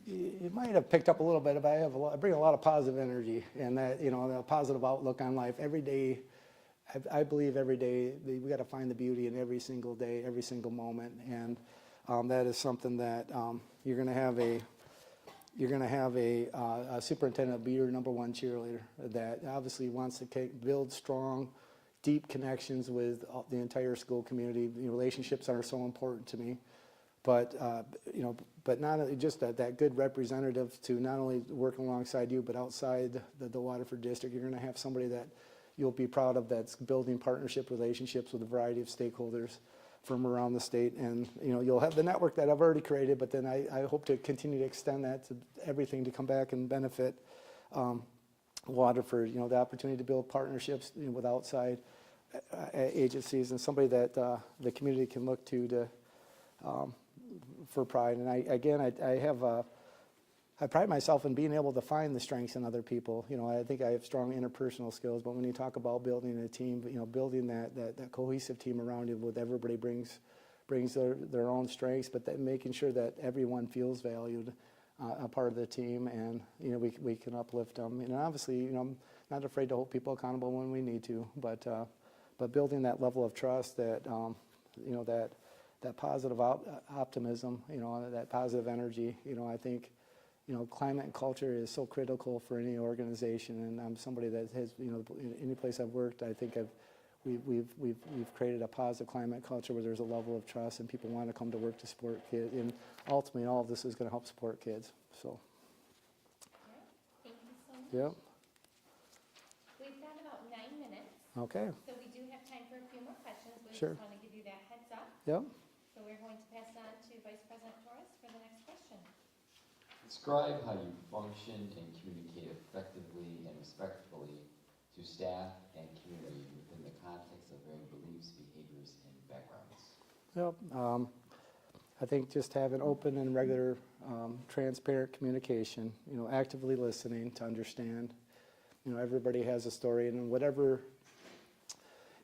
you might have picked up a little bit, but I bring a lot of positive energy, and that, a positive outlook on life. Every day, I believe every day we got to find the beauty in every single day, every single moment, and that is something that you're going to have a superintendent be your number one cheerleader that obviously wants to build strong, deep connections with the entire school community. Relationships are so important to me, but but not only just that good representative to not only working alongside you, but outside the Waterford district. You're going to have somebody that you'll be proud of, that's building partnership relationships with a variety of stakeholders from around the state, and you'll have the network that I've already created, but then I hope to continue to extend that to everything to come back and benefit Waterford. The opportunity to build partnerships with outside agencies, and somebody that the community can look to for pride. And I pride myself in being able to find the strengths in other people. I think I have strong interpersonal skills, but when you talk about building a team, building that cohesive team around you with everybody brings their own strengths, but then making sure that everyone feels valued, a part of the team, and we can uplift them. And obviously, I'm not afraid to hold people accountable when we need to, but building that level of trust, that that positive optimism, that positive energy. I think climate and culture is so critical for any organization, and I'm somebody that has, any place I've worked, I think we've created a positive climate culture where there's a level of trust and people want to come to work to support kids, and ultimately all of this is going to help support kids. So. All right, thank you so much. Yep. We've got about 9 minutes, Okay. so we do have time for a few more questions. We Sure. just want to give you that heads up. Yep. So we're going to pass on to Vice President Torres for the next question. Describe how you function and communicate effectively and respectfully to staff and community within the context of varying beliefs, behaviors, and backgrounds. Yep. I think just having open and regular, transparent communication, actively listening to understand, everybody has a story, and whatever,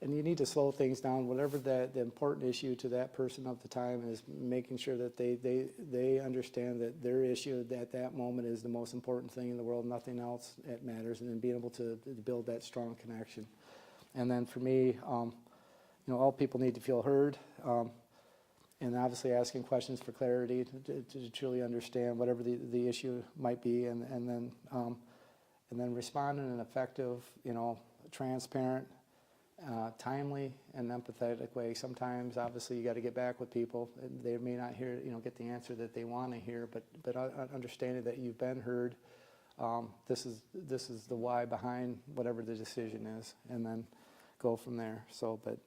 and you need to slow things down, whatever the important issue to that person at the time is, making sure that they understand that their issue at that moment is the most important thing in the world, nothing else that matters, and then being able to build that strong connection. And then for me, all people need to feel heard, and obviously asking questions for clarity to truly understand whatever the issue might be, and then respond in an effective, transparent, timely and empathetic way. Sometimes, obviously, you got to get back with people. They may not hear, get the answer that they want to hear, but understanding that you've been heard. This is the why behind whatever the decision is, and then go from there. So, but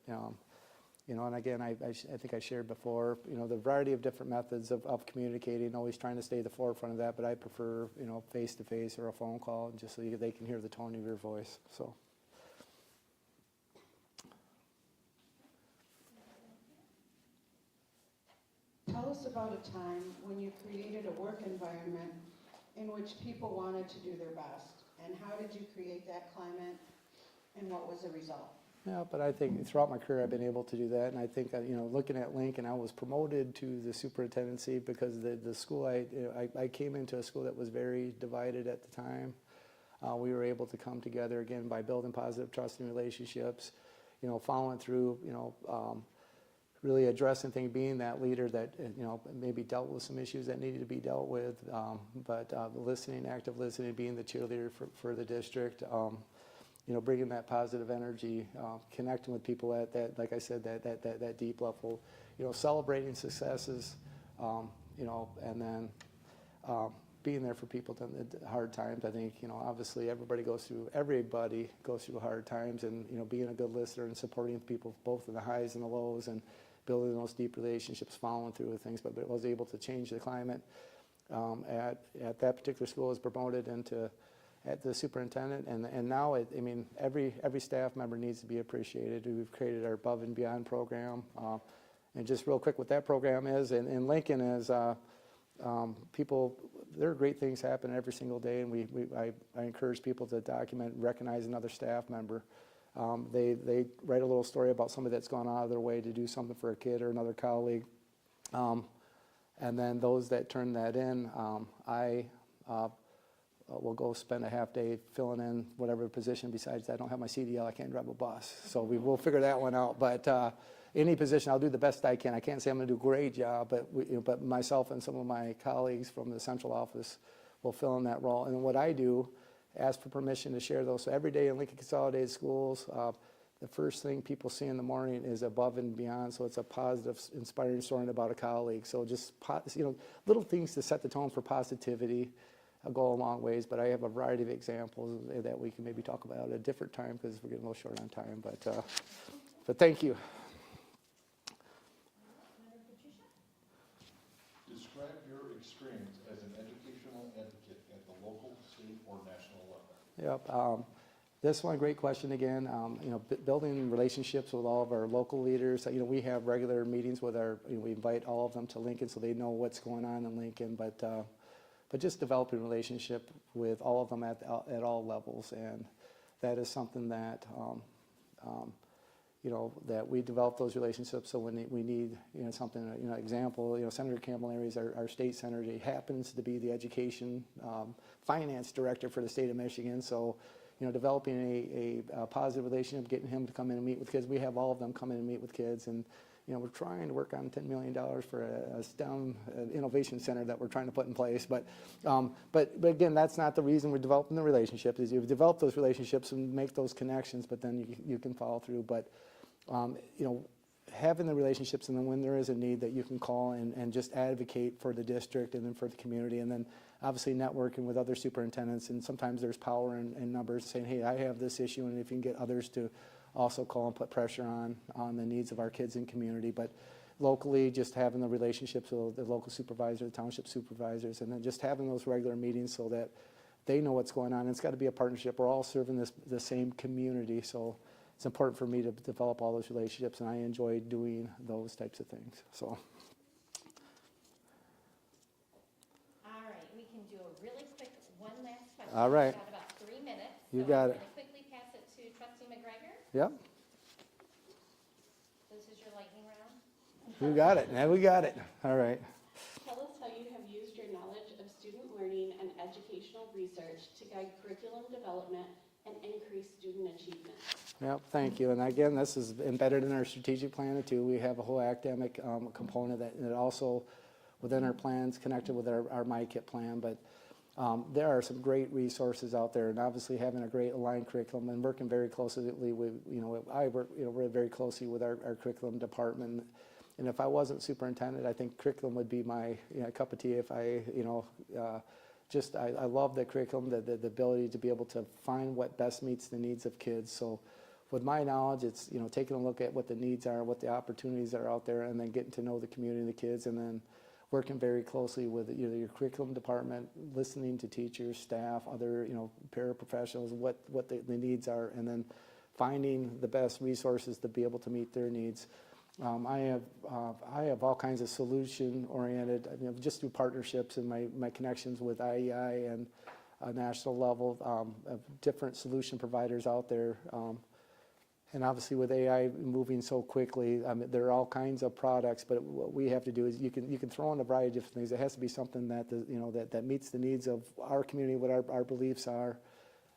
and again, I think I shared before, the variety of different methods of communicating. Always trying to stay at the forefront of that, but I prefer, face to face or a phone call, just so they can hear the tone of your voice. So. Tell us about a time when you created a work environment in which people wanted to do their best, and how did you create that climate, and what was the result? Yeah, but I think throughout my career I've been able to do that, and I think looking at Lincoln, I was promoted to the superintendency because the school I came into a school that was very divided at the time. We were able to come together again by building positive trust and relationships, following through, really addressing things, being that leader that maybe dealt with some issues that needed to be dealt with, but listening, active listening, being the cheerleader for the district. Bringing that positive energy, connecting with people at that, like I said, that deep level, celebrating successes, and then being there for people in the hard times. I think, obviously everybody goes through hard times, and, being a good listener and supporting people both in the highs and the lows and building those deep relationships, following through with things, but I was able to change the climate at that particular school. I was promoted at the superintendent, and now every staff member needs to be appreciated. We've created our Above and Beyond program, and just real quick what that program is in Lincoln is people. There are great things happening every single day, and I encourage people to document, recognize another staff member. They write a little story about somebody that's gone out of their way to do something for a kid or another colleague, and then those that turn that in, we'll go spend a half day filling in whatever position. Besides, I don't have my CDL, I can't drive a bus, so we'll figure that one out. But any position, I'll do the best I can. I can't say I'm going to do a great job, but myself and some of my colleagues from the central office will fill in that role. And what I do, ask for permission to share those. So every day in Lincoln Consolidated Schools, the first thing people see in the morning is Above and Beyond. So it's a positive, inspiring story about a colleague. So just little things to set the tone for positivity. I'll go a long ways, but I have a variety of examples that we can maybe talk about at a different time because we're getting a little short on time. But thank you. Describe your experience as an educational advocate at the local, state, or national level. Yep. This one, great question again. Building relationships with all of our local leaders. We have regular meetings with we invite all of them to Lincoln so they know what's going on in Lincoln. But just developing a relationship with all of them at all levels, and that is something that that we develop those relationships. So when we need something, example, Senator Camilleri is our state senator. He happens to be the education finance director for the state of Michigan. So developing a positive relationship, getting him to come in and meet with kids. We have all of them come in and meet with kids, and we're trying to work on $10 million for a STEM innovation center that we're trying to put in place. But again, that's not the reason we're developing the relationships. Is you develop those relationships and make those connections, but then you can follow through. But having the relationships, and then when there is a need that you can call and just advocate for the district and then for the community, and then obviously networking with other superintendents. And sometimes there's power in numbers, saying, hey, I have this issue, and if you can get others to also call and put pressure on the needs of our kids and community. But locally, just having the relationships with the local supervisor, the township supervisors, and then just having those regular meetings so that they know what's going on. And it's got to be a partnership. We're all serving the same community, so it's important for me to develop all those relationships, and I enjoy doing those types of things. So. All right, we can do a really quick one last question. All right. We've got about 3 minutes. You so got I'm it. going to quickly pass it to Trustee McGregor. Yep. This is your lightning round. You got it. Now we got it. All right. Tell us how you have used your knowledge of student learning and educational research to guide curriculum development and increase student achievement. Yep, thank you. And again, this is embedded in our strategic plan too. We have a whole academic component that also within our plans connected with our MyKit plan. But there are some great resources out there, and obviously having a great aligned curriculum and working very closely with, I work, we're very closely with our curriculum department. And if I wasn't superintendent, I think curriculum would be my cup of tea. If I, I love the curriculum, the ability to be able to find what best meets the needs of kids. So with my knowledge, it's, taking a look at what the needs are, what the opportunities are out there, and then getting to know the community and the kids, and then working very closely with either your curriculum department, listening to teachers, staff, other, paraprofessionals, what the needs are, and then finding the best resources to be able to meet their needs. I have all kinds of solution-oriented, just through partnerships and my connections with IEI and national level, of different solution providers out there. And obviously with AI moving so quickly, there are all kinds of products, but what we have to do is you can throw in a variety of different things. It has to be something that that meets the needs of our community, what our beliefs are,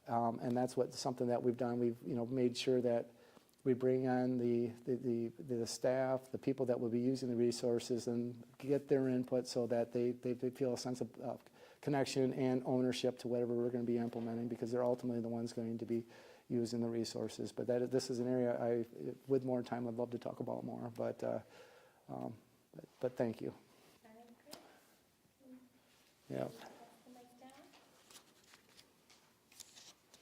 and that's something that we've done. We've made sure that we bring on the staff, the people that will be using the resources, and get their input so that they feel a sense of connection and ownership to whatever we're going to be implementing, because they're ultimately the ones going to be using the resources. But this is an area with more time, I'd love to talk about more. But thank you. Yeah.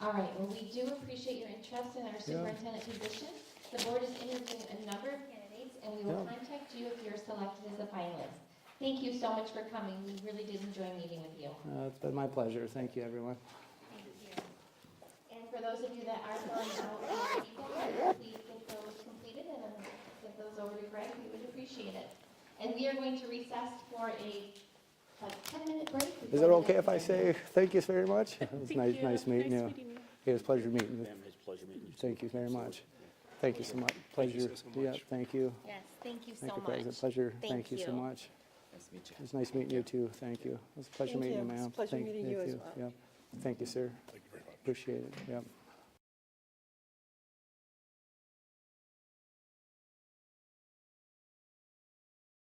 All right, well, we do appreciate your interest in our superintendent position. The board is interviewing a number of candidates, and we will contact you if you're selected as a finalist. Thank you so much for coming. We really did enjoy meeting with you. It's been my pleasure. Thank you, everyone. Thank you. And for those of you that are filling out, please get those completed and get those over to Greg. We would appreciate it. And we are going to recess for a 10-minute break. Is it okay if I say thank you very much? It was nice meeting you. It was a pleasure meeting you. It's a pleasure meeting you. Thank you very much. Thank you so much. Pleasure. Yeah, thank you. Yes, thank you so Thank you, much. President. Pleasure. Thank Thank you so you. much. Nice to meet you. It was nice meeting you too. Thank you. It was a pleasure Thank meeting you, you. It's ma'am. a pleasure meeting you as well. Yeah. Thank you, sir. Thank you very much. Appreciate it. Yeah.